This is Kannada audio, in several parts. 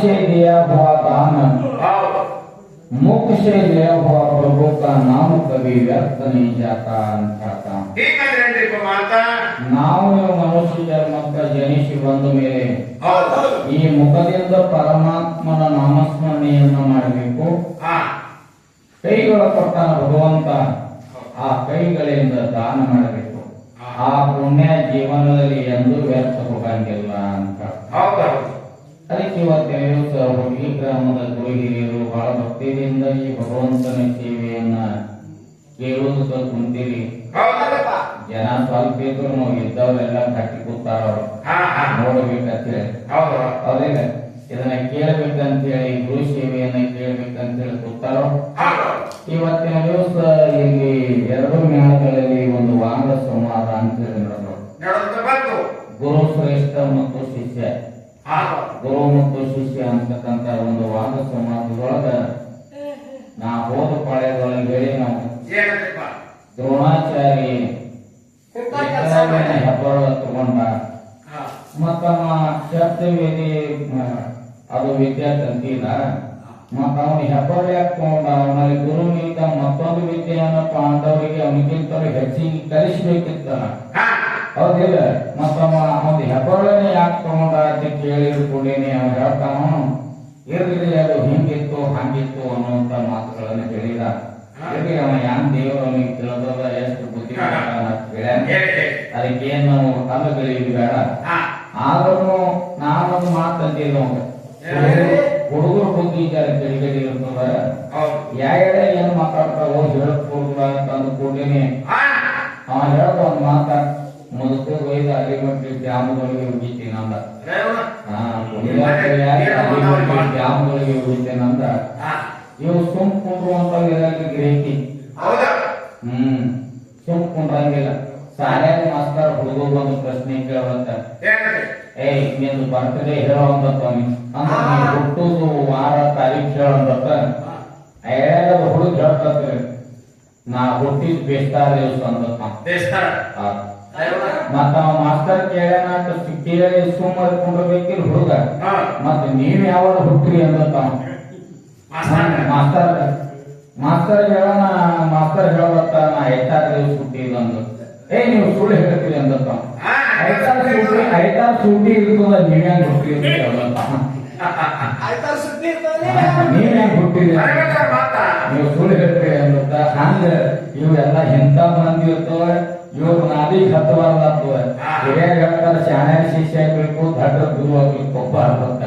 से दिया हुआ दान मुख से लिया हुआ प्रभु का नाम कभी व्यर्थ नहीं जाता अंतता ನಾವು ಮನುಷ್ಯ ಜನ್ಮಕ್ಕ ಜನಿಸಿ ಬಂದ ಮೇಲೆ ಈ ಮುಖದಿಂದ ಪರಮಾತ್ಮನ ನಾಮಸ್ಮರಣೆಯನ್ನು ಮಾಡಬೇಕು. ಕೈಗಳ ಕೊಟ್ಟಾನ ಭಗವಂತ, ಆ ಕೈಗಳಿಂದ ದಾನ ಮಾಡಬೇಕು. ಆ ಪುಣ್ಯ ಜೀವನದಲ್ಲಿ ಎಂದೂ ವ್ಯರ್ಥ ಹೋಗಂಗಿಲ್ಲ ಅಂತ. ಅದಕ್ಕೆ ಇವತ್ತಿನ ದಿವಸ ಹುಡುಗಿ ಗ್ರಾಮದ ಗುರು ಹಿರಿಯರು ಬಹಳ ಭಕ್ತಿಯಿಂದ ಈ ಭಗವಂತನ ಸೇವೆಯನ್ನ ಕೇಳುವುದಕ್ಕೆ ಕುಂತೀರಿ. ಜನ ಸ್ವಲ್ಪ ಇದ್ರು ನಾವು ಇದ್ದವರೆಲ್ಲ ಕಟ್ಟಿ ಕೂತಾರ, ನೋಡ್ಬೇಕಂತೇಳಿ ಅವ್ರಿಗೆ ಇದನ್ನ ಕೇಳಬೇಕಂತೇಳಿ ಗುರು ಸೇವೆಯನ್ನ ಕೇಳಬೇಕಂತೇಳಿ ಕೂತಾರೋ. ಇವತ್ತಿನ ದಿವಸ ಇಲ್ಲಿ ಎರಡು ಮೇಳಗಳಲ್ಲಿ ಒಂದು ವಾಂಗ ಸಂವಾದ ಅಂತೇಳಿ ನಡೆದ್ರು. ಗುರು ಶ್ರೇಷ್ಠ ಮತ್ತು ಶಿಷ್ಯ, ಗುರು ಮತ್ತು ಶಿಷ್ಯ ಅಂತಕ್ಕಂತ ಒಂದು ವಾದ ಸಂವಾದದೊಳಗ ನಾ ಹೋದ ಪಾಳ್ಯದೊಳಗೆ ಹೇಳಿ ನಾವು ದ್ರೋಣಾಚಾರಿ ಹೆಬ್ಬಾಳ ತಗೊಂಡ ಮತ್ತ ಶಬ್ದವೇದಿ ಅದು ವಿದ್ಯಾರ್ಥಿ ಅಂತಿಲ್ಲ. ಮತ್ತ ಅವನು ಹೆಬ್ಬಾಳ ಯಾಕೆ ತಗೊಂಡ, ಅವನಲ್ಲಿ ಗುರು ನಿಂತ ಮತ್ತೊಂದು ವಿದ್ಯೆಯನ್ನು ಪಾಂಡವರಿಗೆ ಅವನಿಗಿಂತ ಹೆಚ್ಚಿಗೆ ಕಲಿಸಬೇಕಿತ್ತಲ್ಲ, ಹೌದಿಲ್ಲ? ಮತ್ತ ಅವನು ಹೆಬ್ಬಾಳನೆ ಯಾಕೆ ತಗೊಂಡ ಅಂತ ಕೇಳಿದ್ರು ಕೂಡೇನೆ ಅವನು ಹೇಳ್ತಾನು, ಇರ್ಲಿ ಅದು ಹಿಂಗಿತ್ತು ಹಂಗಿತ್ತು ಅನ್ನುವಂತ ಮಾತುಗಳನ್ನು ಹೇಳಿದ. ಇರ್ಲಿ ಅವನ ಯಾನ್ ದೇವರು ಅವನಿಗೆ ತಿಳಿದ ಎಷ್ಟು ಬುದ್ಧಿ ಅದಕ್ಕೇನು ನಾವು ಕಲ್ಲುಗಳಿಗೆ ಬೇಡ. ಆದ್ರೂ ನಾನೊಂದು ಮಾತಂತಿದ್ದ ಹುಡುಗರು ಬುದ್ಧಿ ಗಡಿ ಇರ್ತದ, ಯಾಳೆ ಏನ್ ಮಾತಾಡ್ತಾವೋ ಹೇಳಕ್ ಅಂತಂದು ಕೂಡೇನೆ ಅವ ಹೇಳ್ದ ಒಂದ್ ಮಾತ, ಮುದುಕು ಒಯ್ದು ಅಲಿಮಟ್ಟಿ ಡ್ಯಾಮ್ಗಳಿಗೆ ಉಗಿತೇನಂದ. ಡ್ಯಾಮ್ಗಳಿಗೆ ಉಗಿತೇನಂದ. ಇವು ಸುಮ್ ಕುಂಡ್ರುವಂತ ಗ್ರಹಿಕೆ, ಸುಮ್ ಕುಂಡ್ರಂಗಿಲ್ಲ. ಶಾಲ್ಯಾಗ ಮಾಸ್ತರ್ ಹುಡುಗ ಒಂದು ಪ್ರಶ್ನೆ ಕೇಳವಂತ, ಏಯ್ ನಿಂದು ಬರ್ತ್ಡೇ ಹೇಳೋಂತ ಅಂದ್ರೆ ಹುಟ್ಟುದು ವಾರ ತಾರೀಖ್ ಹೇಳೋಂತ. ಏಳದ ಹುಡುಗ ಹೇಳ್ತತ್ರಿ, ನಾ ಹುಟ್ಟಿದ್ ಬೇಸ್ತಾರ ದಿವಸ ಅಂದ. ಮತ್ತ ಮಾಸ್ತರ್ ಕೇಳ್ಯಾನ ಕೇಳಿ ಸುಮ್ಮನೆ ಕುಂಡ್ರಬೇಕಿಲ್ಲ ಹುಡುಗ. ಮತ್ತ ನೀವ್ ಯಾವಾಗ ಹುಟ್ಟ್ರಿ ಅಂದ ಮಾಸ್ತರ್ ಹೇಳೋಣ. ಮಾಸ್ತರ್ ಹೇಳತ್ತ ನಾ 5 ದಿವಸ ಹುಟ್ಟಿಲ್ಲ ಅಂದ. ನೀವು ಸುಳ್ಳು ಹೇಳ್ತೀರಿ ಅಂದ. 5 ಸೂಟಿ ಇರ್ತದ, ನೀವ್ ಹೆಂಗ್ ಹುಟ್ಟ್ರಿ ಅಂತ ಹೇಳತ್ತ. ನೀವ್ ಹೆಂಗ್ ಹುಟ್ಟಿರಿ, ನೀವು ಸುಳ್ಳು ಹೇಳ್ತೀರಿ ಅಂದ. ಹಂಗ ಇವೆಲ್ಲ ಎಂತ ಮಂದಿ ಇರ್ತವ, ಇವ್ರು ನಾಲಿಗೆ ಹತ್ತಬಾರ್ದಾಗ್ತವ. ಹಿರಿಯಾಗ ಹೇಳ್ತಾರ ಶಾಣ್ಯಾಗ ಶಿಷ್ಯ ಆಗ್ಬೇಕು, ದಡ್ಡ ಗುರು ಆಗ್ಬೇಕು ಒಬ್ಬ ಅಂತ.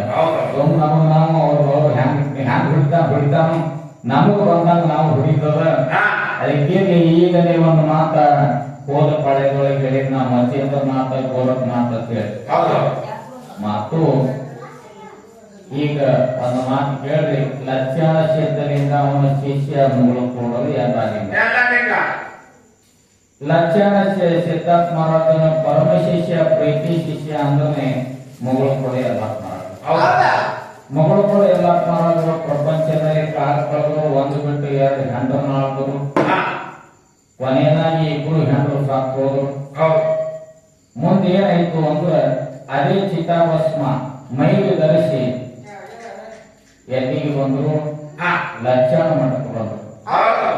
ನಮಗ್ ನಾವು ಅವ್ರು ಹ್ಯಾಂಗ್ ಹೊಡಿತಾನು ನಮಗ್ ಬಂದಾಗ ನಾವು ಹೊಡಿತದ. ಅದಕ್ಕೆ ಈಗಲೇ ಒಂದು ಮಾತ ಹೋದ ಪಾಳ್ಯದೊಳಗೆ ಹೇಳಿದ್ ನಾ ಮಚೇಂದ್ರ ಮಾತ ಗೋರಖ್ ಮಾತ ಅಂತ ಹೇಳಿ ಮಾತು. ಈಗ ಒಂದು ಮಾತು ಕೇಳ್ರಿ, ಲಕ್ಷಣ ಶೇತರಿಂದ ಅವನ ಶಿಷ್ಯ ಮೂಲ ಕೊಡಲು ಯಾರಿಲ್ಲ. ಲಕ್ಷಣ ಸಿದ್ಧಾರ್ಥ ಮಹಾರಾಜನ ಪರಮ ಶಿಷ್ಯ ಪ್ರೀತಿ ಶಿಷ್ಯ ಅಂದ್ರೆ ಮೊಗಳು ಕೊಡೆ ಎಲ್ಲ ಮಹಾರಾಜ. ಮೊಗಳು ಕೊಡೆ ಎಲ್ಲ ಮಹಾರಾಜರು ಪ್ರಪಂಚದಲ್ಲಿ ಕಾಲ ಕಳೆದ್ರು, ಒಂದು ಬಿಟ್ಟು 2 ಹೆಂಡರನ್ನ ಆಳಿದ್ರು. ಕೊನೆಯದಾಗಿ 2 ಹೆಂಡರು ಸಾಕು ಹೋದ್ರು. ಮುಂದೆ ಏನಾಯ್ತು ಅಂದ್ರೆ ಅದೇ ಚಿತಾಭಸ್ಮ ಮೈಗೆ ಧರಿಸಿ ಎಲ್ಲಿಗೆ ಬಂದ್ರು, ಲಕ್ಷಣ ಮಠಕ್ಕೆ ಬಂದ್ರು.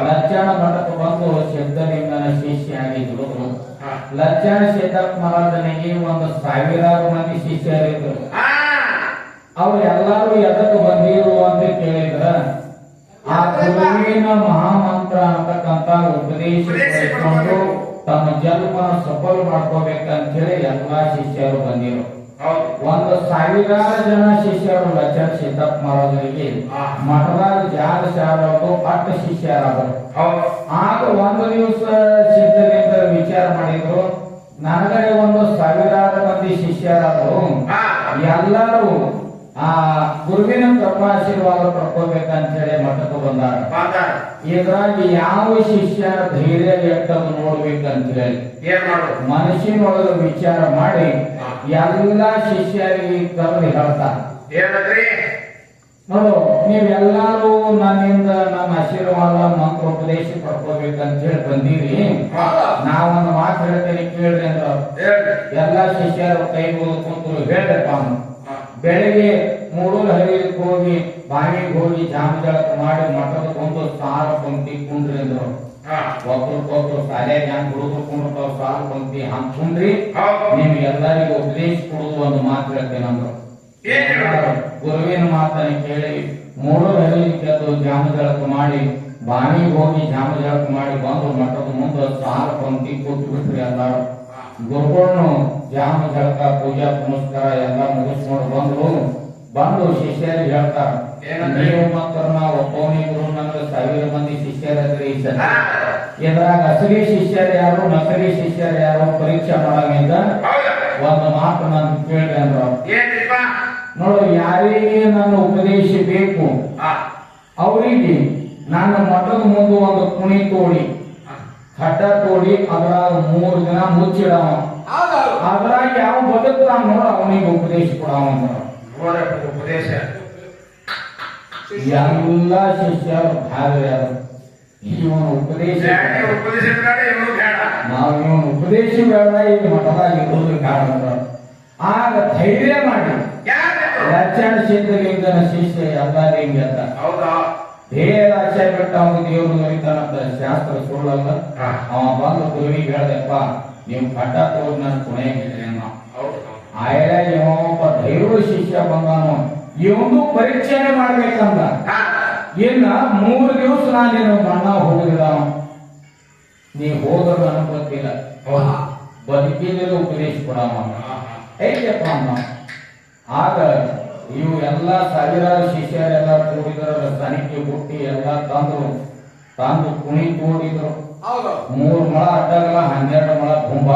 ಲಕ್ಷಣ ಮಠಕ್ಕೆ ಬಂದು ಶಬ್ದಲಿಂಗನ ಶಿಷ್ಯ ಆಗಿದ್ರು. ಲಕ್ಷಣ ಸಿದ್ಧಾರ್ಥ ಮಹಾರಾಜನಿಗೆ 1000 ಮಂದಿ ಶಿಷ್ಯರಿದ್ರು. ಅವ್ರು ಎಲ್ಲರೂ ಎದಕ್ಕೆ ಬಂದಿರು ಅಂತ ಕೇಳಿದ್ರ, ಆ ಗುರುವಿನ ಮಹಾಮಂತ್ರ ಅಂತಕ್ಕಂತ ಉಪದೇಶ ಪಡೆದುಕೊಂಡು ತಮ್ಮ ಜನ್ಮ ಸಫಲ ಮಾಡ್ಕೋಬೇಕಂತ ಹೇಳಿ ಎಲ್ಲಾ ಶಿಷ್ಯರು ಬಂದಿರು. 1000 ಜನ ಶಿಷ್ಯರು ಲಕ್ಷಣ ಸಿದ್ಧಾರ್ಥ ಮಹಾರಾಜರಿಗೆ ಮಠದಾಗ ಜಾಗ ಶಾರದು 8 ಶಿಷ್ಯರಾದರು. ಆಗ ಒಂದು ದಿವಸ ಸಿದ್ಧಲಿಂಗ ವಿಚಾರ ಮಾಡಿದ್ರು, ನನಗಡೆ 1000 ಮಂದಿ ಶಿಷ್ಯರಾದರು, ಎಲ್ಲರೂ ಆ ಗುರುವಿನ ಕೃಪಾಶೀರ್ವಾದ ಪಡ್ಕೋಬೇಕಂತ ಹೇಳಿ ಮಠಕ್ಕೆ ಬಂದಾರ. ಇದ್ರಾಗಿ ಯಾವ ಶಿಷ್ಯ ಧೈರ್ಯ ಎಟ್ಟದು ನೋಡ್ಬೇಕಂತ ಹೇಳಿ ಮನಸ್ಸಿನೊಳಗೆ ವಿಚಾರ ಮಾಡಿ ಎಲ್ಲಾ ಶಿಷ್ಯರಿಗೆ ಕರೆದು ಹೇಳ್ತಾರೆ, ನೋಡು ನೀವೆಲ್ಲರೂ ನನ್ನಿಂದ ನನ್ನ ಆಶೀರ್ವಾದ ಮಂತ್ರೋಪದೇಶ ಪಡ್ಕೋಬೇಕಂತ ಹೇಳಿ ಬಂದೀರಿ. ನಾವೊಂದು ಮಾತು ಹೇಳ್ತೇನೆ ಕೇಳ್ರಿ ಅಂದ್ರ ಎಲ್ಲಾ ಶಿಷ್ಯರು ಕೈ ಮುಗಿದು ಕೂತರು. ಹೇಳ್ಬೇಕು ಅವನು ಬೆಳಿಗ್ಗೆ 3 ಹರಿದ ಇದಕ್ಕೆ ಹೋಗಿ ಬಾವಿಗೆ ಹೋಗಿ ಜಾಮ ಜಳಕ ಮಾಡಿ ಮಠದ ಒಂದು ಸಾಲ ಪಂಕ್ತಿ ಕುಂಡ್ರಿ ಅಂದ್ರು. ಒಬ್ರಿಗೊಬ್ರು ಶಾಲೆಗೆ ಹೆಂಗ್ ಹುಡುಗರು ಕುಂಡಿರ್ತಾವ ಸಾಲ ಪಂಕ್ತಿ ಹಂಗ್ ಕುಂಡ್ರಿ, ನಿಮ್ಗೆ ಎಲ್ಲರಿಗೂ ಉಪದೇಶ ಕೊಡುದು ಒಂದು ಮಾತು ಹೇಳ್ತೇನಂದ್ರು. ಗುರುವಿನ ಮಾತನ್ನ ಕೇಳಿ 3:15 ಜಾಮ ಜಳಕ ಮಾಡಿ ಬಾವಿಗೆ ಹೋಗಿ ಜಾಮ ಜಳಕ ಮಾಡಿ ಬಂದು ಮಠದ ಮುಂದೆ ಸಾಲ ಪಂಕ್ತಿ ಕೊಟ್ಟು ಬಿಟ್ರಿ ಎಲ್ಲಾರು. ಗುರುಗಳನ್ನು ಜಾಮ ಜಳಕ ಪೂಜಾ ಪುನಸ್ಕಾರ ಎಲ್ಲ ಮುಗಿಸ್ಕೊಂಡು ಬಂದು ಶಿಷ್ಯರಿಗೆ ಹೇಳ್ತಾರ, ನೀವು ಮಾತ್ರ ಒಬ್ಬನೇ ಗುರು ನನಗೆ 1000 ಮಂದಿ ಶಿಷ್ಯರದ್ರಿ. ಇದ್ರಾಗ ಅಸಲಿ ಶಿಷ್ಯರು ಯಾರು ನಕಲಿ ಶಿಷ್ಯರು ಯಾರು ಪರೀಕ್ಷೆ ಮಾಡಂಗಿಂದ ಒಂದು ಮಾತು ನಾನು ಕೇಳಿದೆ ಅಂದ್ರ, ನೋಡು ಯಾರಿಗೆ ನನ್ನ ಉಪದೇಶ ಬೇಕು ಅವರಿಗೆ ನನ್ನ ಮಠದ ಮುಂದೆ ಒಂದು ಕುಣಿ ತೋಡಿ ಖಡ್ಡ ತೋಡಿ ಅದ್ರಾಗ 3 ದಿನ ಮುಚ್ಚಿಡವ, ಅದ್ರಾಗ ಯಾವ ಬದುಕ್ತಾನ ನೋಡ ಅವನಿಗೆ ಉಪದೇಶ ಕೊಡವ. ಉಪದೇಶ ಎಲ್ಲ ಶಿಷ್ಯರು ಭಾಗಿಯಾರು. ಇವನ ಉಪದೇಶ ನಾವು ಇವನ ಉಪದೇಶ ಬೇಡ, ಈಗ ಮಠದಾಗ ಇರೋದು ಕಾರಣ. ಆಗ ಧೈರ್ಯ ಮಾಡಿ ಲಕ್ಷಣ ಸಿದ್ಧಲಿಂಗನ ಶಿಷ್ಯ ಎಲ್ಲಾರಿಂಗ ಅಂತ ಧೇಯ ಆಶಯ ಬಿಟ್ಟ ಅವನು ದೇವ್ರು ನರಿತಾನಂತ ಶಾಸ್ತ್ರ ಸುಳ್ಳಲ್ಲ. ಅವ ಬಂದು ಗುರುವಿಗೆ ಹೇಳ್ದಪ್ಪ, ನೀವು ಖಡ್ಡ ತೋಡ್ ನನ್ನ ಕೊನೆಗಿದ್ರಿ ಅನ್ನೋ. ಆಯ್ಲ ಇವೊಬ್ಬ ಧೈರ್ಯ ಶಿಷ್ಯ ಬಂದಾನು, ಇವನು ಪರೀಕ್ಷೆನೆ ಮಾಡ್ಬೇಕಂದ. ಇನ್ನ 3 ದಿವಸ ನಾನೇನು ಮಣ್ಣ ಹೋಗುದಿಲ್ಲ, ನೀ ಹೋದ್ರು ನನಗೆ ಗೊತ್ತಿಲ್ಲ, ಬದುಕಿದ್ರೆ ಉಪದೇಶ ಕೊಡವ ಹೇಗಪ್ಪ ಅಮ್ಮ. ಆಗ ಇವು ಎಲ್ಲ ಸಾವಿರಾರು ಶಿಷ್ಯರೆಲ್ಲ ಕೂಡಿದ್ರ ತನಿಖೆ ಬುಟ್ಟಿ ಎಲ್ಲ ತಂದು ಕುಣಿ ತೋಡಿದ್ರು. 3 ಮೊಳ ಅಡ್ಡಗಲ 12 ಮೊಳ ಕುಂಭ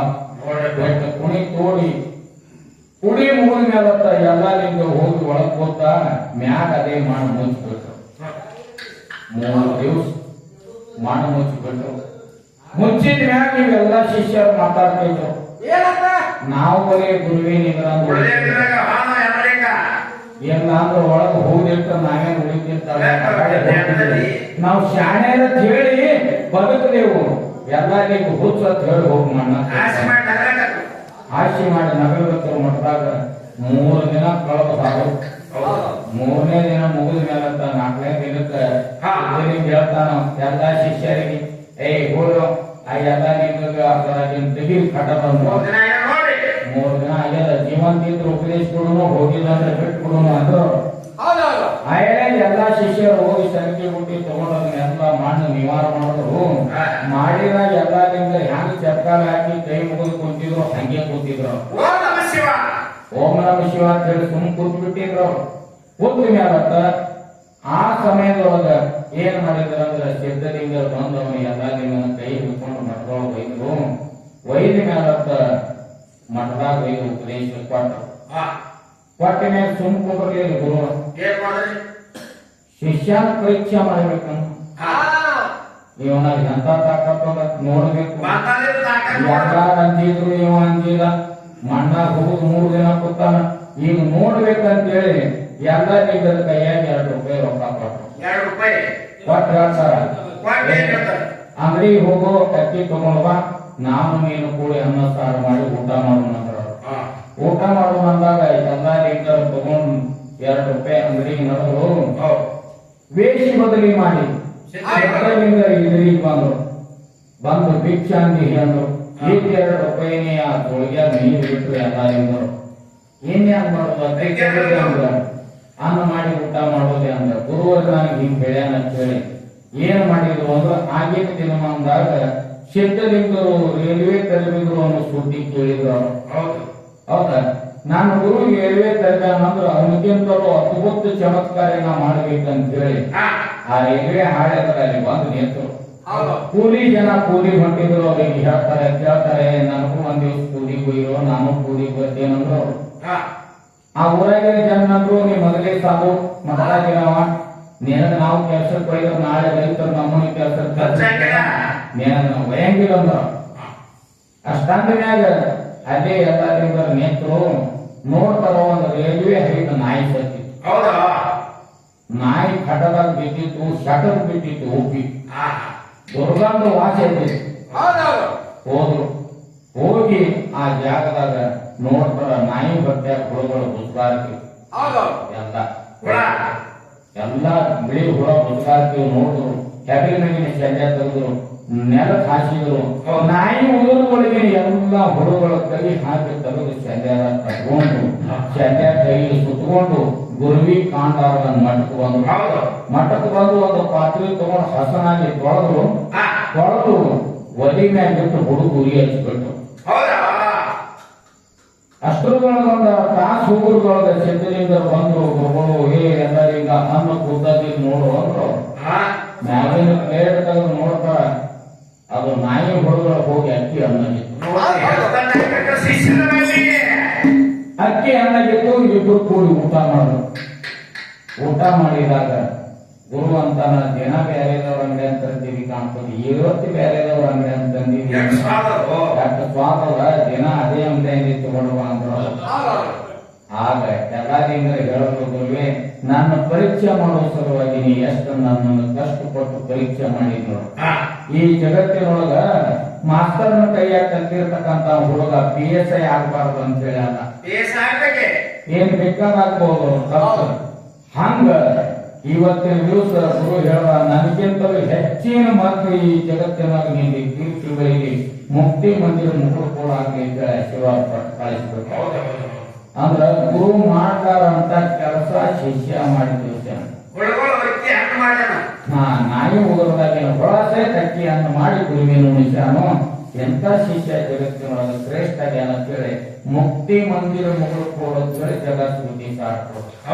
ಕುಣಿ ತೋಡಿ ಕುಡಿ ಮುಗಿದ ಮೇಲತ್ತ ಎಲ್ಲರಿಂದ ಹೋಗಿ ಒಳಗ್ ಕೂತ ಮ್ಯಾಗ ಅದೇ ಮಾಡಿ ಮುಚ್ಚಿಬಿಟ್ರು. 3 ದಿವಸ ಮಾಡಿ ಮುಚ್ಚಿಬಿಟ್ರು. ಮುಚ್ಚಿದ ಮ್ಯಾಗ ಇವೆಲ್ಲ ಶಿಷ್ಯರು ಮಾತಾಡ್ತಿದ್ರು, ನಾವು ಬರೀ ಗುರುವಿನಿದ್ರ ಎಲ್ಲ ಅಂದ್ರೆ ಒಳಗೆ ಹೋಗಿರ್ತ ನಾವೇನು ಉಳಿತಿರ್ತಾಳೆ, ನಾವು ಶಾಣೆರ ಹೇಳಿ ಬದುಕದೇವು, ಎಲ್ಲರಿಗೂ ಹುಚ್ಚ ಅಂತ ಹೇಳಿ ಹೋಗಿ ಮಣ್ಣ ಆಶೆ ಮಾಡಿ ನಗರದತ್ತ ಮಠದಾಗ 3 ದಿನ ಕಳೆದು ಸಾರು. 3ನೇ ದಿನ ಮುಗಿದ ಮೇಲಂತ 4ನೇ ದಿನಕ್ಕೆ ಹೇಳ್ತಾನ ಎಲ್ಲ ಶಿಷ್ಯರಿಗೆ, ಹೋಳು ಆ ಎಲ್ಲ ನಿಮ್ಗೆ ತೆಗೀರಿ ಕಟ ಬಂದು 3 ದಿನ ಆಗ್ಯದ, ಜೀವಂತ ಇದ್ರು ಉಪದೇಶ ಕೊಡೋನು, ಹೋಗಿಲ್ಲ ಅಂದ್ರೆ ಬಿಟ್ಟು ಕೊಡೋನು ಅಂದ್ರು. ಎಲ್ಲಾ ಶಿಷ್ಯರು ಹೋಗಿ ಸಂಖ್ಯೆ ಹುಟ್ಟಿ ತಗೊಂಡೋದನ್ನ ಎಲ್ಲ ಮಣ್ಣು ನಿವಾರ ಮಾಡಿದ್ರು. ಮಾಡಿದಾಗ ಎಲ್ಲರಿಂದ ಹ್ಯಾಂಗ ಚಟ್ಕಾಲ ಹಾಕಿ ಕೈ ಮುಗಿದು ಕುಂತಿದ್ರು, ಹಂಗೆ ಕೂತಿದ್ರು. ಓಂ ನಮ ಶಿವ ಅಂತ ಹೇಳಿ ಸುಮ್ ಕೂತ್ ಬಿಟ್ಟಿದ್ರು. ಕೂತ ಮೇಲತ್ತ ಆ ಸಮಯದೊಳಗ ಏನ್ ಮಾಡಿದ್ರು ಅಂದ್ರೆ ಸಿದ್ಧಲಿಂಗ ಬಂದವನು ಎಲ್ಲರಿಂದ ಕೈ ಹಿಡ್ಕೊಂಡು ಮಠದೊಳಗೆ ಒಯ್ದ್ರು. ಒಯ್ದ ಮೇಲತ್ತ ಮಠದಾಗ ಒಯ್ದು ಉಪದೇಶ ಕೊಟ್ಟರು. ಕೊಟ್ಟ ಮೇಲೆ ಸುಮ್ ಕೂತಿರ್ಲಿಲ್ಲ ಗುರು, ಶಿಷ್ಯನ ಪರೀಕ್ಷೆ ಮಾಡ್ಬೇಕಂತ. ಇವನ ಎಂತ ತಾಕತ್ತದ ನೋಡ್ಬೇಕು. ಯಾರು ಅಂಜಿದ್ರು, ಇವ ಅಂಜಿಲ್ಲ. ಮಣ್ಣಾಗ ಹೋಗುದು 3 ದಿನ ಕೂತಾನ. ಈಗ ನೋಡ್ಬೇಕಂತೇಳಿ ಎಲ್ಲ ನಿಂದ ಕೈಯಾಗ 2 ರೂಪಾಯಿ ರೊಕ್ಕ ಕೊಟ್ಟು ಕೊಟ್ಟು ಹೇಳ್ತಾರ, ಅಂಗಡಿಗೆ ಹೋಗೋ ಅಕ್ಕಿ ತಗೊಂಡ್ಬ, ನಾನು ನೀನು ಕೂಡಿ ಅನ್ನ ಸಾರು ಮಾಡಿ ಊಟ ಮಾಡೋಣ ಅಂದ್ರ. ಊಟ ಮಾಡೋಣ ಅಂದಾಗ ಎಲ್ಲ ಲೀಟರ್ ತಗೊಂಡ್ 2 ರೂಪಾಯಿ ಅಂಗಡಿಗೆ ನಡೆದ್ರು. ವೇಷಿ ಬದಲಿ ಮಾಡಿ ಇದ್ರಿಗೆ ಬಂದು ಭಿಕ್ಷಾಂಗಿ ಅಂದ್ರು. ಈಗ 2 ರೂಪಾಯಿನೇ ಆ ತೊಳಗ್ಯಾಗ ನೀರು ಬಿಟ್ರು ಎಲ್ಲಾರಿಂದರು. ಏನ್ಯಾಗ ಮಾಡೋದು ಅಂದ್ರ ಅನ್ನ ಮಾಡಿ ಊಟ ಮಾಡೋದೇ ಅಂದ್ರ. ಗುರುವರ್ಗ ನನಗೆ ಹಿಂಗ್ ಬೆಳ್ಯಾನ ಅಂತ ಹೇಳಿ ಏನ್ ಮಾಡಿದ್ರು ಅಂದ್ರೆ ಆಗಿನ ದಿನಮಾನದಾಗ ಸಿದ್ಧಲಿಂಗರು ರೈಲ್ವೆ ತರಬಿದ್ರು ಅನ್ನೋ ಸುದ್ದಿ ಕೇಳಿದ್ರು. ಹೌದಾ, ನಾನು ಗುರು ರೈಲ್ವೆ ತರಬೇಕಂದ್ರೆ ಅವನಿಗಿಂತಲೂ ಅದ್ಭುತ ಚಮತ್ಕಾರ ಮಾಡ್ಬೇಕಂತ ಹೇಳಿ ಆ ರೈಲ್ವೆ ಹಾಳೆದಲ್ಲಿ ಬಂದು ನಿಂತರು. ಕೂಲಿ ಜನ ಕೂಲಿ ಹೊಂಟಿದ್ರು. ಅವ್ರಿಗೆ ಹೇಳ್ತಾರೆ ಕೇಳ್ತಾರೆ, ನನಗೂ 1 ದಿವಸ ಕೂಲಿಗೆ ಹೋಗಿರೋ, ನಾನು ಕೂಲಿಗೆ ಬರ್ತೇನಂದ್ರು. ಆ ಊರಾಗಿನ ಜನರು ನೀ ಮೊದಲೇ ಸಾಕು ಮಠದಾಗಿರವ, ನಿನಗೆ ನಾವು ಕೆಲ್ಸಕ್ಕೆ ಹೋಯ್ತು, ನಾಳೆ ರೈತರು ನಮ್ಮನೆ ಕೆಲ್ಸಕ್ಕೆ ವಯಂಗಿಲ್ಲ ಅಂದ್ರ. ಅಷ್ಟಂದ ಮ್ಯಾಗ ಅಲ್ಲೇ ಎಲ್ಲರಿಂದ ನಿಂತರು. ನೋಡ್ತಾರ ಒಂದು ರೈಲ್ವೆ ಹೈಟ್ ನಾಯಿ ಸತ್ತಿತ್ತು. ನಾಯಿ ಕಟದಾಗ ಬಿದ್ದಿತ್ತು, ಶಟರ್ ಬಿದ್ದಿತ್ತು, ಉಪ್ಪಿ ದುರ್ಗಂಧ ವಾಸ ಇದ್ದಿತ್ತು. ಹೋದ್ರು, ಹೋಗಿ ಆ ಜಾಗದಾಗ ನೋಡ್ತಾರ ನಾಯಿ ಬಟ್ಟೆ ಹುಳುಗಳು ಬುಸ್ಬಾರ್ತಿ ಎಲ್ಲ ಎಲ್ಲ ಬಿಳಿ ಹುಳ ಮುಚ್ಕಾರ್ತೀವಿ ನೋಡಿದ್ರು ಹೆಗಲ ಮೇಲಿನ ಶಲ್ಯ ತೆಗೆದ್ರು ನೆಲಕ್ಕೆ ಹಾಸಿದ್ರು ನಾಯಿ ಉದುರುಗಳಿಗೆ ಎಲ್ಲ ಹುಳುಗಳ ಕೈ ಹಾಕಿ ತೆಗೆದು ಶಲ್ಯ ತಗೊಂಡು ಶಲ್ಯ ಕೈಲಿ ಸುತ್ತಕೊಂಡು ಗುರುವಿ ಕಾಂಡಾರನ್ನ ಮಠಕ್ಕೆ ಬಂದು ಒಂದು ಪಾತ್ರೆ ತಗೊಂಡು ಹಸನಾಗಿ ತೊಳೆದು ಒಲಿ ಮ್ಯಾಗಿಟ್ಟು ಹುಡುಗ ಉರಿ ಹಚ್ಬಿಟ್ಟು ಅಷ್ಟರೊಳಗೊಂದು ತಾಸು ಹುಡುಗರೊಳಗ ಸಿದ್ಧಲಿಂಗ ಬಂದ್ರು ಗುರುಗಳು ಎಲ್ಲರಿಂದ ಅನ್ನ ಕೂದಲಿ ನೋಡು ಅಂದ್ರು ಮ್ಯಾಗಿನ ಪ್ಲೇಟ್ ತೆಗೆದು ನೋಡ್ತಾರ ಅದು ನಾಯಿ ಹುಡುಗರ ಹೋಗಿ ಅಕ್ಕಿ ಅನ್ನಗಿತ್ತು ಇಬ್ರು ಕೂಡಿ ಊಟ ಮಾಡಿದ್ರು ಊಟ ಮಾಡಿದಾಗ ಗುರು ಅಂತಾನ ದಿನ ಬೇರೆದವ್ರ ಅಂಗಡಿ ಅಂತ ಅಂತೀವಿ ಕಾಣ್ತದೆ ಇವತ್ತು ಬೇರೆದವ್ರ ಅಂಗಡಿ ಅಂತ ಅಂದಿವಿ ಸ್ವಾದದ ದಿನ ಅದೇ ಅಂಗಡಿಯಲ್ಲಿ ತಗೊಂಡು ಅಂದ್ರು ಆಗ ಎಲ್ಲರಿಂದ ಹೇಳಿದ್ರು ಗುರುವೇ ನನ್ನ ಪರೀಕ್ಷೆ ಮಾಡೋ ಸಲುವಾಗಿ ನೀ ಎಷ್ಟು ನನ್ನನ್ನು ಕಷ್ಟಪಟ್ಟು ಪರೀಕ್ಷೆ ಮಾಡಿದ್ರು ಈ ಜಗತ್ತಿನೊಳಗ ಮಾಸ್ತರ್ನ ಕೈಯಾಗ ಕಲ್ತಿರ್ತಕ್ಕಂತ ಹುಡುಗ PSI ಆಗ್ಬಾರ್ದು ಅಂತ ಹೇಳಿ ಅಲ್ಲ ಏನ್ ಬೇಕಾದಾಗ್ಬೋದು ಹಂಗ ಇವತ್ತಿನ ದಿವಸ ಗುರು ಹೇಳ ನನಗಿಂತಲೂ ಹೆಚ್ಚಿನ ಮಕ್ಕಳು ಈ ಜಗತ್ತಿನಾಗ ನಿಂಗೆ ಕೀರ್ತಿಗಳಿಗೆ ಮುಕ್ತಿ ಮಂದಿರ ಮುಖ ಕೂಡ ಆಗ್ಲಿ ಅಂತ ಶಿವ ಕಳಿಸ್ಬೇಕು ಅಂದ್ರ ಗುರು ಮಾಡ್ತಾರಂತ ಕೆಲಸ ಶಿಷ್ಯ ಮಾಡಿದ ನಾಯಿ ಉಗುರದಾಗ ಹೊಳಸೆ ಕಟ್ಟಿ ಅಂತ ಮಾಡಿ ಗುರುವಿನ ಉಣಿಸ್ಯಾನು ಎಂತ ಶಿಷ್ಯ ಜಗತ್ತಿನೊಳಗ ಶ್ರೇಷ್ಠ ಅಂತೇಳಿ ಮುಕ್ತಿ ಮಂದಿರ ಮುಗುಳು ಕೊಡೋದ್ಮೇಲೆ ಜಗತ್ಸುದ್ದಿ ಸಾಕು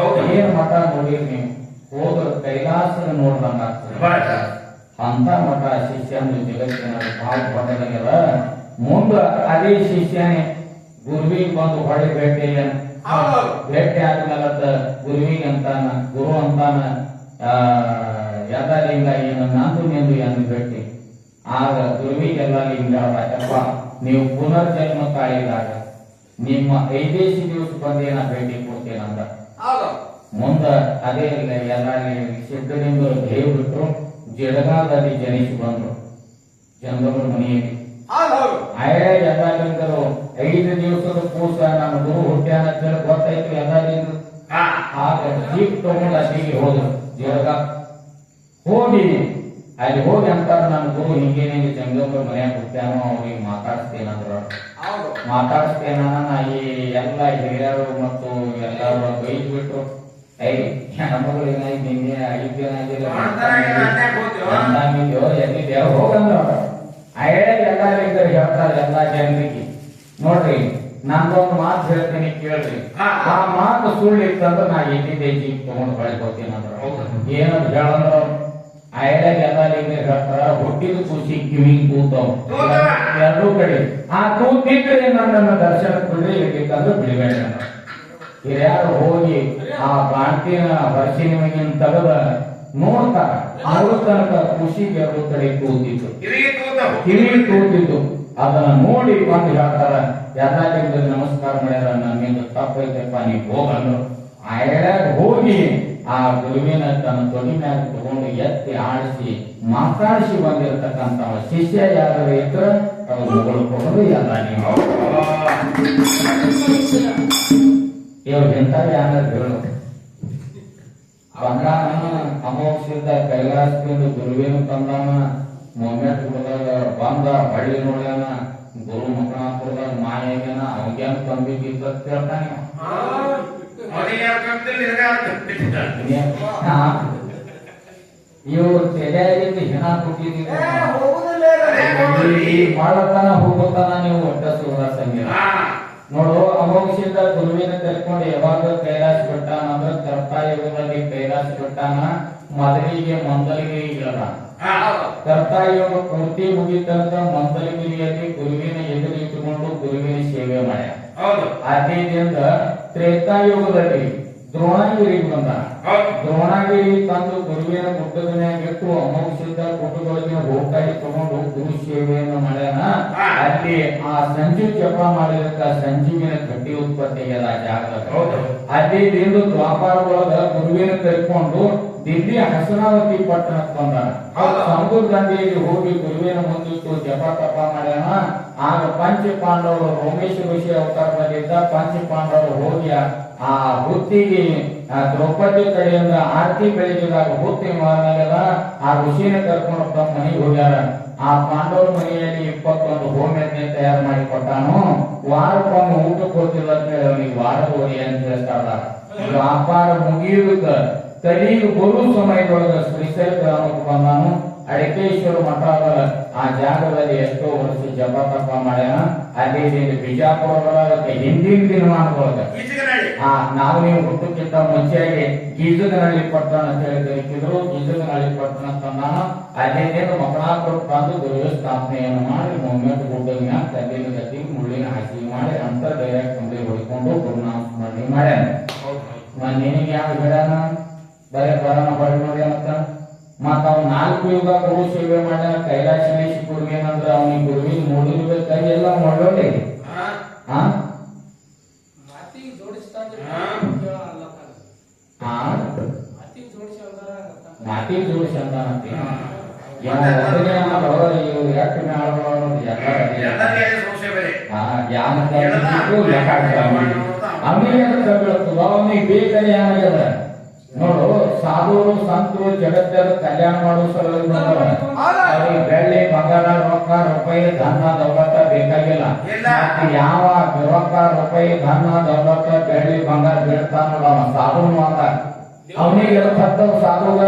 ಏನ್ ಮಠ ನೋಡಿರಿ ನೀವು ಹೋದ್ರ ಕೈಲಾಸನ ನೋಡ್ದಂಗ ಆಗ್ತದೆ ಅಂತ ಮಠ ಶಿಷ್ಯ ಜಗತ್ತಿನಲ್ಲಿ ಭಾಳ ಹೊಡೆದಾಗ್ಯದ ಮುಂದ ಅದೇ ಶಿಷ್ಯನೇ ಗುರುವಿಗೆ ಬಂದು ಹೊಳೆ ಭೇಟಿ ಆದ್ಮೇಲೆ ಗುರುವಿಗೆ ಅಂತಾನ ಗುರು ಅಂತಾನ ಯದಲಿಂಗ ಏನು ನಂದು ನಿಂದು ಎಂದು ಭೇಟಿ ಆಗ ಗುರುವಿಗೆಲ್ಲ ಲಿಂಗ ಯಾಕಪ್ಪ ನೀವು ಪುನರ್ಜನ್ಮ ತಾಳಿದಾಗ ನಿಮ್ಮ 5 ದಿವಸ ಬಂದೇನ ಭೇಟಿ ಕೊಡ್ತೇನಂದ ಮುಂದ ಅದೇ ಎಲ್ಲ ಸಿದ್ಧಲಿಂಗ ದೇವ್ ಬಿಟ್ರು ಜಡಗಾದಲ್ಲಿ ಜನಿಸಿ ಬಂದ್ರು ಚಂದ್ರನ ಮನೆಯಲ್ಲಿ ಎಲ್ಲರಿಂದರು 5 ದಿವಸದ ಕೂಸ ನನ್ನ ಗುರು ಹುಟ್ಟ್ಯಾನ ಅಂತೇಳಿ ಗೊತ್ತಾಯ್ತು ಎಲ್ಲರಿಂದ ಆಗ ಜೀಪ್ ತಗೊಂಡು ಅಲ್ಲಿಗೆ ಹೋದ್ರು ಜಡಗ ಹೋಗಿ ಅಲ್ಲಿ ಹೋಗಿ ಅಂತಾರ ನನ್ನ ಗುರು ಹಿಂಗೇನೆ ಜಂಗಮ್ರ ಮನ್ಯಾಗ ಹುಟ್ಟ್ಯಾನೋ ಅವ್ರಿಗೆ ಮಾತಾಡಿಸ್ತೇನ ಈ ಎಲ್ಲ ಹಿರಿಯರು ಮತ್ತು ಎಲ್ಲರೂ ಬೈದ್ ಬಿಟ್ರು ನಮಗಳು ಏನಾಯ್ತು ನಿನ್ನೆ 5 ದಿನ ಎಲ್ಲಿದ್ಯೋ ಹೋಗಂದ್ರ ಎಲ್ಲರಿಗೂ ಹೇಳ್ತಾರೆ ಎಲ್ಲಾ ಜನರಿಗೆ ನೋಡ್ರಿ ನಂದೊಂದು ಮಾತು ಹೇಳ್ತೀನಿ ಕೇಳ್ರಿ ಆ ಮಾತು ಸುಳ್ಳು ಇತ್ತಂದ್ರೆ ನಾ ಎಲ್ಲಿದ್ದೆ ಜೀಪ್ ತಗೊಂಡು ಬೆಳಕೋತೀನಿ ಅಂದ್ರ ಏನಂತ ಹೇಳಂದ್ರ ಎಲ್ಲರಿಗೂ ಹೇಳ್ತಾರ ಹುಟ್ಟಿದ ಖುಷಿ ಕಿವಿಗೆ ಕೂತಾವ್ ಎರಡೂ ಕಡೆ ಆ ಕೂತಿದ್ರೆ ನನ್ನನ್ನು ದರ್ಶನಕ್ಕೆ ಬಿಡ್ರಿ ಇರ್ಬೇಕಂದ್ರೆ ಬಿಡಬೇಡ ಹಿರಿಯಾರು ಹೋಗಿ ಆ ಬಾಂಟಿನ ವರ್ಷಿನ ತೆಗೆದ ನೋಡ್ತಾರ ಅವ್ರ ತನಕ ಖುಷಿಗೆ ಎರಡು ಕಡೆ ಕೂತಿತ್ತು ಕಿವಿ ಕೂತಿತ್ತು ಅದನ್ನ ನೋಡಿ ಬಂದು ಹೇಳ್ತಾರ ಎಲ್ಲರಿಗೂ ನಮಸ್ಕಾರ ಮಾಡ್ಯಾರ ನನ್ನಿಂದ ತಪ್ಪೈತಪ್ಪ ನೀವು ಹೋಗಂದ್ರು ಹೋಗಿ ಆ ಗುರುವಿನ ತನ್ನ ತೊಡಿ ಮ್ಯಾಗ ತಗೊಂಡು ಎತ್ತಿ ಆಡಿಸಿ ಮಾತಾಡಿಸಿ ಬಂದಿರತಕ್ಕಂತ ಶಿಷ್ಯ ಯಾರು ಇದ್ರ ಅದು ಮುಗಳು ಕೊಡೋದು ಎಲ್ಲ ನೀವು ಇವ್ರು ಎಂತ ಯಾರು ಹೇಳು ಬಂದಾನ ಅಮೋಕ್ಷಿದ್ದ ಕೈಲಾಸದಿಂದ ಗುರುವಿನ ತಂದಾನ ಮೊಮ್ಮೆಟ್ ಹುಡುಗ ಬಂದ ಹಳ್ಳಿ ನೋಡ್ಯಾನ ಗುರು ಮಕ್ಕಳಾಪುರದಾಗ ಮಾಯಾಗ್ಯಾನ ಅವಗ್ಯಾನ ತಂಬಿದ್ದ ಹೇಳ್ತಾನೆ ಇವ್ರು ತೆರೆಯಾಗಿದ್ದು ಹೆಣ ಕೊಟ್ಟಿದ್ದೀವಿ ಮಾಡತನ ಹೋಗುತ್ತಾನ ನೀವು ಒಟ್ಟ ಸುರ ಸಂಗೀತ ನೋಡು ಅಮೋಕ್ಷಿಂದ ಗುರುವಿನ ಕರ್ಕೊಂಡು ಯಾವಾಗ ಕೈಲಾಸ ಬಿಟ್ಟಾನ ಅಂದ್ರೆ ಕರ್ತಾಯುಗದಲ್ಲಿ ಕೈಲಾಸ ಬಿಟ್ಟಾನ ಮೊದಲಿಗೆ ಮಂದಲಗಿರಿಗಳ ಕರ್ತಾಯುಗ ಪೂರ್ತಿ ಮುಗಿತಂತ ಮಂದಲಗಿರಿಯಲ್ಲಿ ಗುರುವಿನ ಎದುರು ಇಟ್ಟುಕೊಂಡು ಗುರುವಿನ ಸೇವೆ ಮಾಡ್ಯ ಅದೇದಿಂದ ತ್ರೇತಾಯುಗದಲ್ಲಿ ದ್ರೋಣಗಿರಿಗೆ ಬಂದ ದ್ರೋಣಗಿರಿ ತಂದು ಗುರುವಿನ ಗುಡ್ಡದ ಮ್ಯಾಗ ಇಟ್ಟು ಅಮೋಕ್ಷಿದ್ದ ಗುಡ್ಡದೊಳಗಿನ ಹೋಗ್ತಾಡಿ ತಗೊಂಡು ಗುರು ಸೇವೆಯನ್ನು ಮಾಡ್ಯಾನ ಅಲ್ಲಿ ಆ ಸಂಜು ಜಪ ಮಾಡಿದಕ್ಕ ಸಂಜೀವಿನ ಕಟ್ಟಿ ಉತ್ಪತ್ತಿ ಆಗ್ಯದ ಜಾಗದಾಗ ಅಲ್ಲಿಂದ ದ್ವಾಪಾರದೊಳಗ ಗುರುವಿನ ಕರ್ಕೊಂಡು ದಿಲ್ಲಿ ಹಸನಾವತಿ ಪಟ್ಟಣಕ್ಕೆ ಬಂದಾನ ಸಮುದ್ರ ದಂಡೆಯಲ್ಲಿ ಹೋಗಿ ಗುರುವಿನ ಮುಂದಿಟ್ಟು ಜಪ ತಪ ಮಾಡ್ಯಾನ ಆಗ ಪಂಚ ಪಾಂಡವರು ರೋಮೇಶ ಋಷಿ ಅವತಾರದಲ್ಲಿದ್ದ ಪಂಚ ಪಾಂಡವರು ಹೋಗಿ ಆ ವೃತ್ತಿಗೆ ಆ ದ್ರೌಪದಿ ಕಡೆಯಿಂದ ಆರತಿ ಬೆಳಗಿದಾಗ ಹುತ್ತಿ ಮಾರನಾಗೆಲ್ಲ ಆ ಋಷಿನ ಕರ್ಕೊಂಡು ತಮ್ಮ ಮನೆಗೆ ಹೋಗ್ಯಾರ. ಆ ಪಾಂಡವರ ಮನೆಯಲ್ಲಿ 21 ಹೋಮಯಜ್ಞ ತಯಾರು ಮಾಡಿ ಕೊಟ್ಟಾನು. ವಾರಕ್ಕೊಮ್ಮೆ ಊಟಕ್ಕೆ ಹೋಗ್ತಿಲ್ಲ ಅಂತ ಹೇಳಿ ಅವನಿಗೆ ವಾರದ ಹೋಗಿ ಅಂತ ಹೇಳ್ತಾರ. ವ್ಯಾಪಾರ ಮುಗಿಯುವುದಕ್ಕ ತಲೆಗೆ ಬರು ಸಮಯದೊಳಗ ಶ್ರೀಶೈಲ ಗ್ರಾಮಕ್ಕೆ ಬಂದಾನು. ಅಡಿಕೇಶ್ವರ ಮಠ ಆ ಜಾಗದಲ್ಲಿ ಎಷ್ಟೋ ವರ್ಷ ಜಪ ತಪ ಮಾಡ್ಯಾನ. ಅದೇ ಬಿಜಾಪುರದೊಳಗ ಹಿಂದಿನ ದಿನಮಾನದೊಳಗ ನಾವು ನೀವು ಹುಟ್ಟಕ್ಕಿಂತ ಮುಂಚೆಯಾಗಿ ಗೀಜಗನಹಳ್ಳಿ ಪಟ್ಟಣ ಅಂತ ಹೇಳಿ ಕರಿತಿದ್ರು. ಗೀಜಗನಹಳ್ಳಿ ಪಟ್ಟಣ ತಂದಾನ. ಅದೇ ದಿನ ಮಕ್ಕಳಾಪುರ ಬಂದು ದೇವಸ್ಥಾಪನೆಯನ್ನು ಮಾಡಿ ಮೊಮ್ಮೆಟ್ ಗುಡ್ಡಗಿನ ಕಲ್ಲಿನ ಗದ್ದಿ ಮುಳ್ಳಿನ ಹಾಸಿಗೆ ಮಾಡಿ ಅಂತ ಡೈರೆಕ್ಟ್ ಮುಂದೆ ಹೊಡ್ಕೊಂಡು ಗುರುನಾಥ ಸ್ಮರಣೆ ಮಾಡ್ಯಾನ. ನಿನಗೆ ಯಾವ ಹೇಳ್ಯಾನ ಬರೇ ಬರೋಣ ಹೊರಗೆ ನೋಡಿ ಅಂತ. ಮತ್ತ ಅವ್ 4 ಯುಗ ಗುರು ಸೇವೆ ಮಾಡ್ಯಾನ. ಕೈಲಾಸ ಗುರುಗೆ ಏನಂದ್ರ ಅವನಿಗೆ ಗುರುವಿಗೆ ಮೂಡಿರ್ಬೇಕು ಕೈ ಎಲ್ಲ ಮಾಡೋಡಿ ಮಾತಿಗೆ ಜೋಡಿಸಿ ಅಂತಾನಂತೆ. ಅವನಿಗೆ ಬೇಕಾದ್ರೆ ಏನಾಗ್ಯದ ನೋಡು, ಸಾಧುರು ಸಂತರು ಜಗತ್ತದ ಕಲ್ಯಾಣ ಮಾಡೋ ಸಲುವಾಗಿ ಅವ್ರಿಗೆ ಬೆಳ್ಳಿ ಬಂಗಾರ ರೊಕ್ಕ ರೂಪಾಯಿ ಧನ ದೌಲತ ಬೇಕಾಗಿಲ್ಲ. ಯಾವ ರೊಕ್ಕ ರೂಪಾಯಿ ಧನ ದೌಲತ ಬೆಳ್ಳಿ ಬಂಗಾರ ಬೀಳ್ತಾನ ಅವ ಸಾಧುನು ಅಂತ. ಅವನಿಗೆ ಎಲ್ತವ ಸಾಧುಗ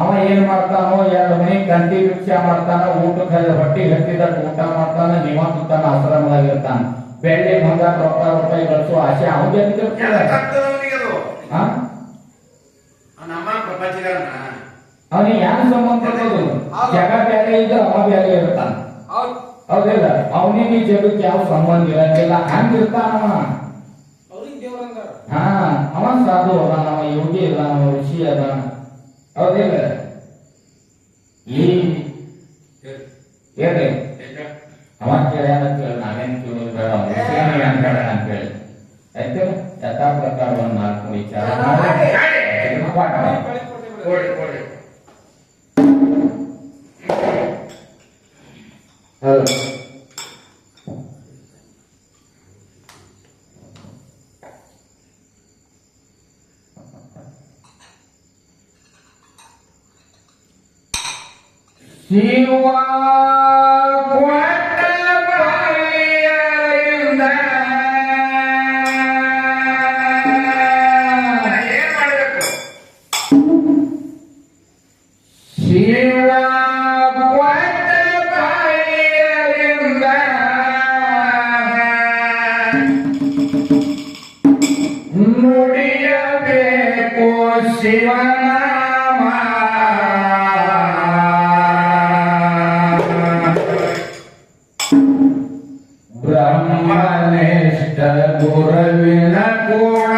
ಅವ ಏನ್ ಮಾಡ್ತಾನೋ 2 ಮನೆ ಗಂಟಿ ಭಿಕ್ಷೆ ಮಾಡ್ತಾನ. ಊಟಕ್ಕೆ ಹೊಟ್ಟಿ ಹತ್ತಿದ ಊಟ ಮಾಡ್ತಾನ. ನಿವಂತಾನ ಆಶ್ರಮದಾಗ ಇರ್ತಾನ. ಬೆಳ್ಳಿ ಬಂಗಾರ ರೊಕ್ಕ ರೂಪಾಯಿ ಗಳಿಸೋ ಆಸೆ ಅವನಿಗೆ ಅವನಿಗೆ ಯಾರು ಸಂಬಂಧ ಜಗ ಬೇರೆ ಇದ್ರೆ ಅವ ಬೇರೆ ಇರ್ತಾನ. ಹೌದಿಲ್ಲ? ಅವನಿಗೆ ಜಗಕ್ಕೆ ಯಾವ ಸಂಬಂಧ ಇರಂಗಿಲ್ಲ. ಹಂಗಿರ್ತಾನವ. ಹಾ, ಅವ ಸಾಧು ಅದಾನ, ಅವ ಯೋಗಿ ಅದಾನ, ಅವ ಋಷಿ ಅದಾನ. ಹೌದಿಲ್ಲ? ಹೇಳಿ ಅವ ಕೇಳ್ಯಾನ ಕೇಳಿ ನಾವೇನು ಕೇಳೋದು ಬೇಡ. ಋಷಿಯನ್ನ ಏನ್ ಬೇಡ ಅಂತ ಹೇಳಿ ಆಯ್ತು. ಯಥಾ ಪ್ರಕಾರ 4 ವಿಚಾರ ಶಿವ ನುಡಿಯಬೇಕು ಶಿವನಾಮ. ಬ್ರಹ್ಮನಿಷ್ಠ ಗುರುವಿನ ಕೂಡ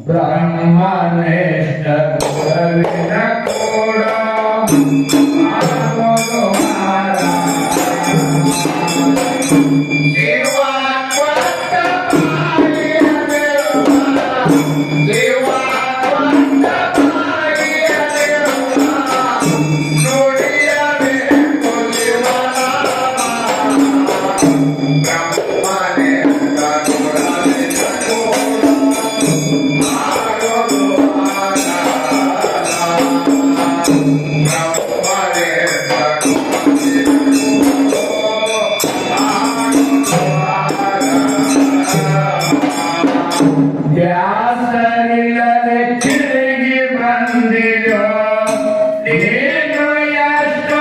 ಬ್ರಹ್ಮನಿಷ್ಠ ಗುರುವಿನ ಕೂಡ ದ್ಯಾಸರಿಲ್ಲದೆ ತಿರುಗಿ ಬಂದಿರೋ ನೀನು ಎಷ್ಟು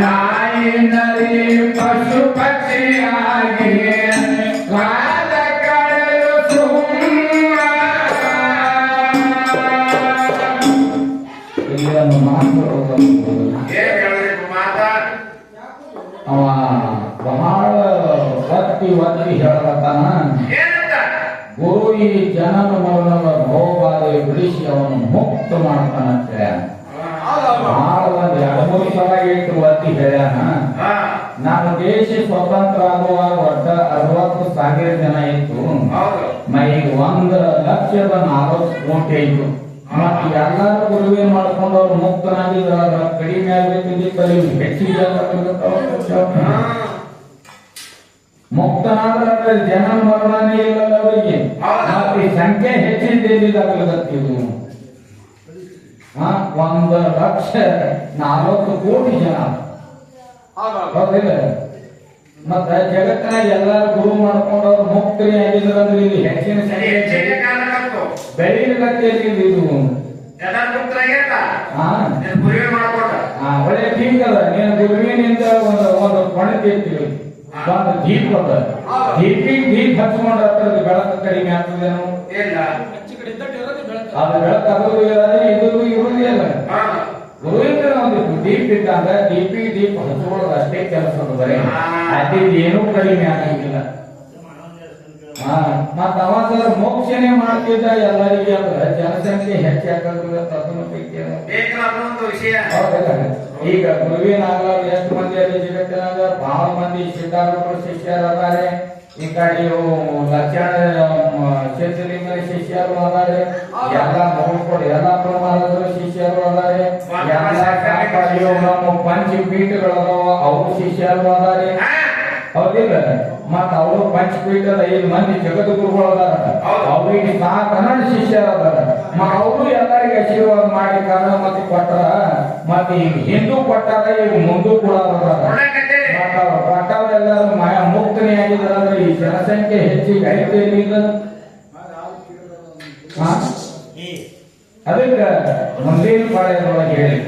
ನಾಯಿ ನರಿ ಪಶು ಪಕ್ಷಿಯಾಗಿ ಕಾಲ ಕಳೆದು ಅವ ಬಹಳ ಒತ್ತಿ ಹೇಳತಾನ. ಗುರು ಈ ಜನನ ಮರಣದ ಭೋಗಬಾಧೆ ಬಿಡಿಸಿ ಅವನು ಮುಕ್ತ ಮಾಡ್ತಾನಂತ ಬಹಳ 2-3 ಸಲ ಇಟ್ಟು ಒತ್ತಿ ಹೇಳ್ಯಾನ. ನಮ್ಮ ದೇಶ ಸ್ವತಂತ್ರ ಆಗುವಾಗ ಒಟ್ಟ ಲಕ್ಷದ 40 ಐತು. ಮತ್ತ ಎಲ್ಲಾರು ಗುರುವೇನ್ ಮಾಡ್ಕೊಂಡು ಅವ್ರು ಮುಕ್ತನಾಗಿದ್ರ ಕಡಿಮೆ ಆಗ್ಬೇಕಿದ್ದಿ ಕಲಿಯು ಹೆಚ್ಚಿಗೆ ಮುಕ್ತನಾದ್ರೆ ಜನ ಮರಣನೇ ಇಲ್ಲಲ್ಲ ಅವರಿಗೆ. ಮತ್ತೆ ಸಂಖ್ಯೆ ಹೆಚ್ಚಿದ್ದೇನಿದಾಗಲತ್ತಿದ್ದು 1,40,00,000 ಜನ ಹೌದಿಲ್ಲ. ಮತ್ತ ಜಗತ್ತಿನಾಗ ಎಲ್ಲಾರು ಗುರು ಮಾಡ್ಕೊಂಡು ಅವ್ರು ಮುಕ್ತರಿ ಆಗಿದ್ರಂದ್ರೆ ಇಲ್ಲಿ ಹೆಚ್ಚಿನ ಸಂಖ್ಯೆ ಬೆಳೀಲಿಕ್ಕೆ ಇದು ಒಳ್ಳೆ ಟೀಕ್ ಅದ. ನೀನು ಗುರುವಿನಿಂದ ಒಂದು ಕೊಣತಿರ್ತೀವಿ ಒಂದು ದೀಪ ಅದ. ದೀಪ ಹಚ್ಕೊಂಡ್ರೆ ಹತ್ರದ ಬೆಳಕು ಕಡಿಮೆ ಆಗ್ತದೇನು? ಅದು ಬೆಳಕು ಅದ್ರದ್ದು ಇದ್ರದ್ದು ಇರುವುದೇ ಅಲ್ಲ. ಗುರುವಿಂದ ಒಂದು ದೀಪ ಇದ್ದಾಗ ದೀಪ ಹಚ್ಕೊಳ್ಳೋದು ಅಷ್ಟೇ ಕೆಲಸ ಬರೀ ಅದೇ ಏನೂ ಕಡಿಮೆ ಆಗಂಗಿಲ್ಲ. ಮತ್ತ ಅವಾಗ ಮೋಕ್ಷಣೆ ಮಾಡ್ತಿದ್ದ ಎಲ್ಲರಿಗೆ ಅಂದ್ರೆ ಜನಸಂಖ್ಯೆ ಹೆಚ್ಚಾಗೋದಿಲ್ಲ. ಈಗ ಗುರುವಿನಾಗಲ್ಲ ಎಷ್ಟು ಮಂದಿ ಅಲ್ಲಿ ಜಗತ್ತಿನಾಗ ಬಹಳ ಮಂದಿ ಸಿದ್ಧಾರೂಢರು ಶಿಷ್ಯರು ಅದಾರೆ. ಈ ಕಡೆ ಲಕ್ಷಲಿಂಗ ಶಿಷ್ಯರು ಅದಾರೆ. ಎಲ್ಲ ನೋಡ್ಕೊಡಿ ಎಲ್ಲ ಪ್ರಮಾಣದ ಶಿಷ್ಯರು ಅದಾರೆ. ಎಲ್ಲ ನಮ್ಮ ಪಂಚಪೀಠಗಳದಾವ ಅವರು ಶಿಷ್ಯರು ಅದಾರೆ. ಹೌದಿಲ್ಲ. ಮತ್ತ ಅವರು ಪಂಚಪೀಠದ 5 ಮಂದಿ ಜಗದ್ಗುರುಗಳು ಅದಾರ. ಅವ್ರಿಗೆ 4 ಶಿಷ್ಯರು ಅದಾರ. ಅವರು ಎಲ್ಲರಿಗೆ ಆಶೀರ್ವಾದ ಮಾಡಿ ಕಾರಣ ಮತ್ತೆ ಕೊಟ್ಟಾರ. ಮತ್ತೆ ಈಗ ಹಿಂದೂ ಕೊಟ್ಟಾರ, ಈಗ ಮುಂದೂ ಕೂಡ ಕೊಟ್ಟವರೆಲ್ಲರೂ ಮುಕ್ತನೇ ಆಗಿದಾರಂದ್ರೆ ಈ ಜನಸಂಖ್ಯೆ ಹೆಚ್ಚಿಗೆ ಐತೇನು ಈಗ? ಅದಕ್ಕೆ ಮುಂದಿನ ಪಾಳ್ಯದೊಳಗೆ ಹೇಳಿ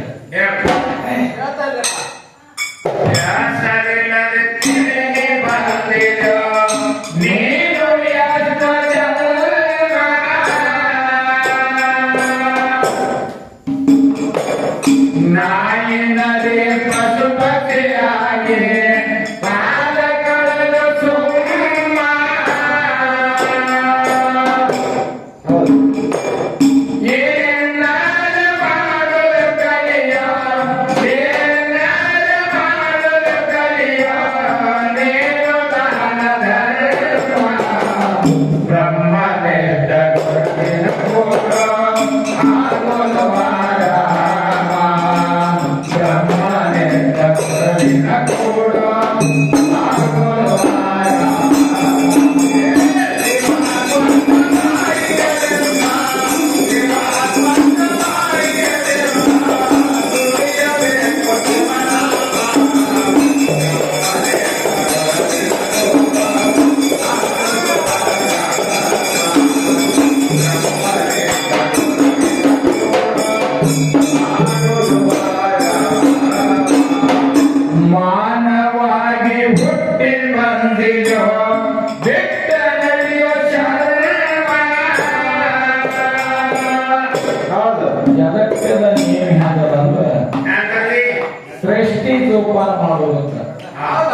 ಸೃಷ್ಟಿ ಜೋಪಾನ ಮಾಡುವಂತ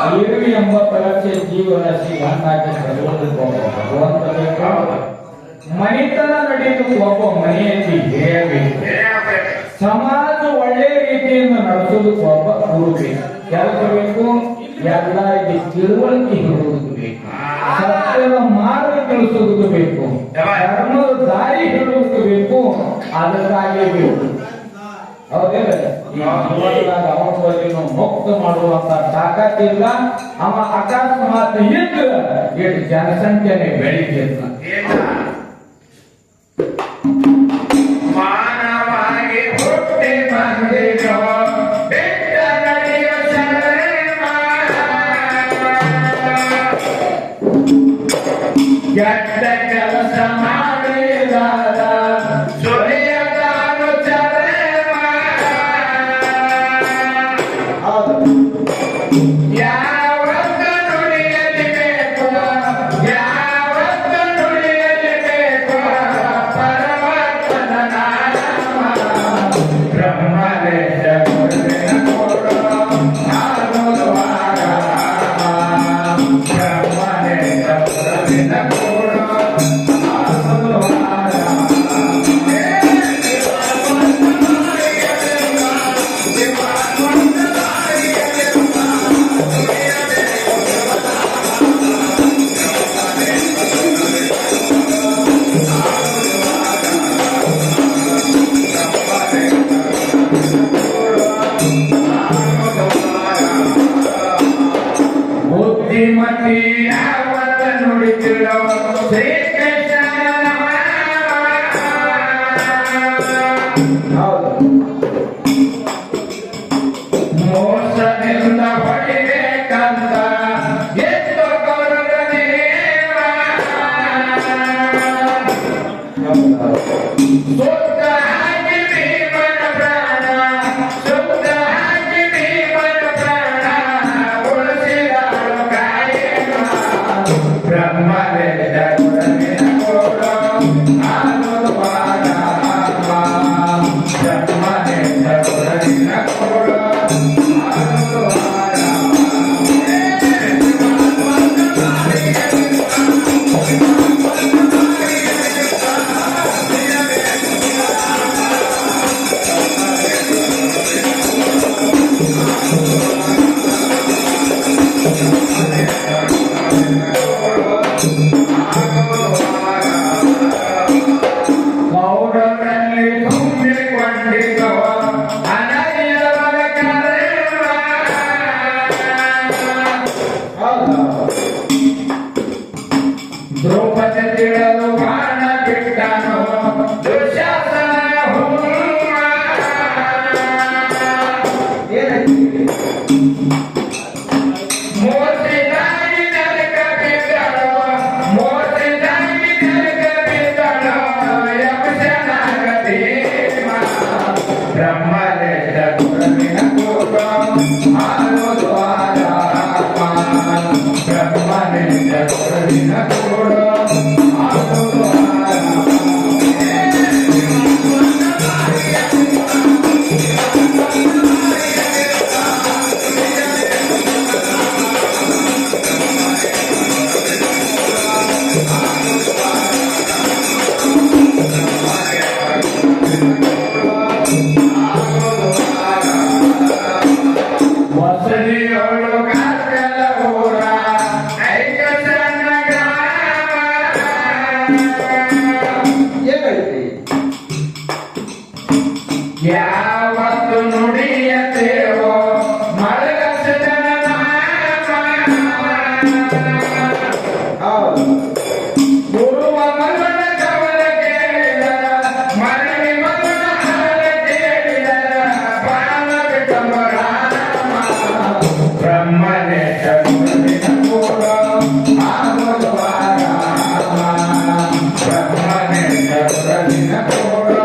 80 ಲಕ್ಷ ಜೀವರಾಶಿ ಹಣ್ಣಾಕಿ ಭಗವಂತ ಬೇಕು. ಮನಿತನ ನಡೆಯುವುದು ಒಬ್ಬ ಮನೆಯಲ್ಲಿ ಹೇಳಬೇಕು. ಸಮಾಜ ಒಳ್ಳೆ ರೀತಿಯಿಂದ ನಡೆಸೋದಕ್ಕೆ ಒಬ್ಬ ಗುರು ಬೇಕು. ಕೆಲಸ ಬೇಕು. ಎಲ್ಲರಿಗೆ ತಿಳುವಳಿಕೆ ಹೇಳುವುದು ಬೇಕು. ಸತ್ಯದ ಮಾರ್ಗ ತಿಳಿಸೋದಕ್ಕೆ ಬೇಕು. ಧರ್ಮದ ದಾರಿ ಹೇಳುವುದಕ್ಕೆ ಬೇಕು. ಅದಕ್ಕಾಗಿ ಬೇಕು. ಹೌದಿಲ್ಲ. ಅವನು ಮುಕ್ತ ಮಾಡುವಂತ ತಾಕತ್ತಿಲ್ಲ. ಅವ ಅಕಸ್ಮಾತ್ ಇದ್ದು ಎಷ್ಟು ಜನಸಂಖ್ಯೆನೆ ಬೆಳಿತಿಲ್ಲ. ಮಾನವಾಗಿ ಹುಟ್ಟಿ ಬಂದಿರೋ ಕೆಟ್ಟ ಕೆಲಸ ಮಾಡಿದಾರ ಶ್ರೀಮತಿ ಯಾವತ್ತ ನುಡಿತಿಳೋ ಶ್ರೀಕೃಷ್ಣ ಮೋಸದಿಂದ ಹೊಡಿಬೇಕಂತ ಎತ್ತು ಕೊರದ ದೇವ ಸುತ್ತ ಹಾಕಿ ಭೀಮನ ಪ್ರಾಣ ಸುತ್ತ ಹಾಕಿ ಭೀಮನ ಪ್ರಾಣ ಉಳಿಸಿದಳು ಕಾಯೇನ ಬ್ರಹ್ಮವೇದ ಗುರುವಿನ ಕೋಡ ಆನಂದ ಪಾರಾಮ ಬ್ರಹ್ಮವೇದ ಗುರುವಿನ ಕೋಡ ಮೌಢರಲ್ಲಿ ತುಂಬಿಕೊಂಡಿದ್ದೋ ಅನರಿಯವರ ಕರೆಯುವ ದ್ರೌಪದಿ ತಿಳಿದು ಬಾಣ ಬಿಟ್ಟನು ದುಶ್ಯಾಸನ ಮೋಸಿದಾಗಿ ನರಕ ಬಿದ್ದಳು ಮೋಸಿದಾಗಿ ನರಕ ಬಿದ್ದಳು ಯಮಶನಾಗದೇವ ಬ್ರಹ್ಮದೇಶ ಗುರುವಿನ ಕೋಟ ಆನೋದ್ವಾರಾಮ ಬ್ರಹ್ಮದೇಶ ಗುರುವಿನ ಕೋಟ ವಸದಿಯೋಳು ಕಾಕಲ ಊರ ಐಕ ಸಣ್ಣ ಗ್ರಾಮ ಯಾವತ್ತು ನುಡಿಯತೇವೋ ಮರಗಸದನ ಗುರುವ ಮಗನ ಕವಲ ಕೇಳಿದರ ಮರಳಿ ಮಗನ ಹಾಲ ಕೇಳಿದರ ಬಾಣ ಬಿಟ್ಟಂಬರ ಬ್ರಹ್ಮದೇಶ ಗುರುವಿನ ಕೋಡ ಆನಂದವಾರಾಮ ಬ್ರಹ್ಮದೇಶ ಗುರುವಿನ ಕೋಡ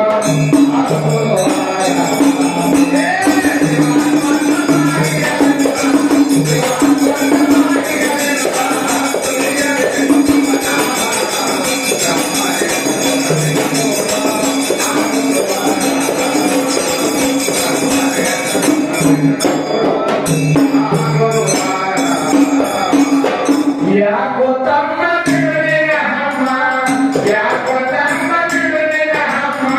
ಯಾಕೋ ತಮ್ಮ ಬಿಡುವಿನ ಹಮ್ಮ ಯಾಕೋ ತಮ್ಮ ಬಿಡುವಿನ ಹಮ್ಮ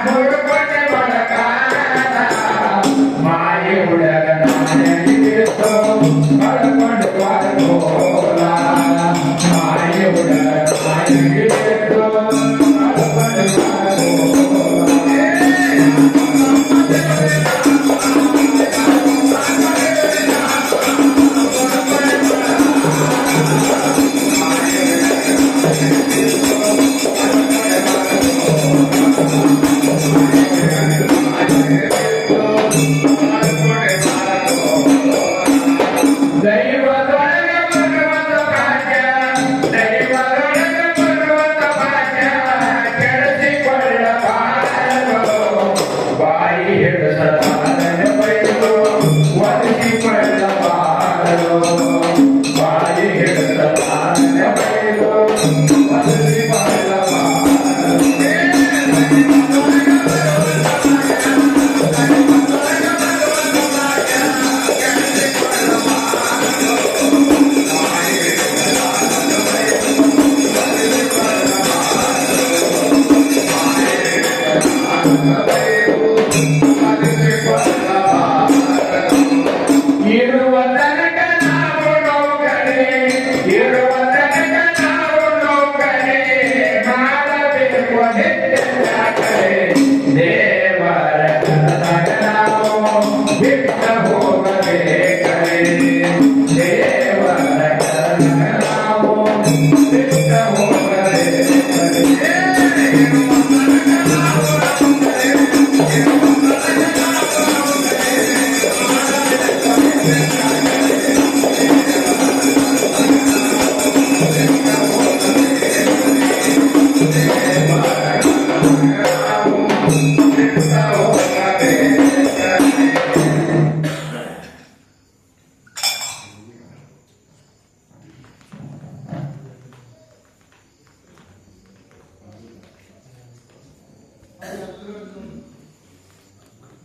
ಮುಳುಕೊಂಡೆ ಬಳಕಾರ ಮಾಯಿ ಹುಡುಗ ನಾನಿತ್ತು ಕಳ್ಕೊಂಡು ಬಾರೋಲ ಮಾಯಿ ಹುಡುಗ ನಾನಿತ್ತು ಕಳ್ಕೊಂಡು ಬಾರೋಲ ಬೇಕು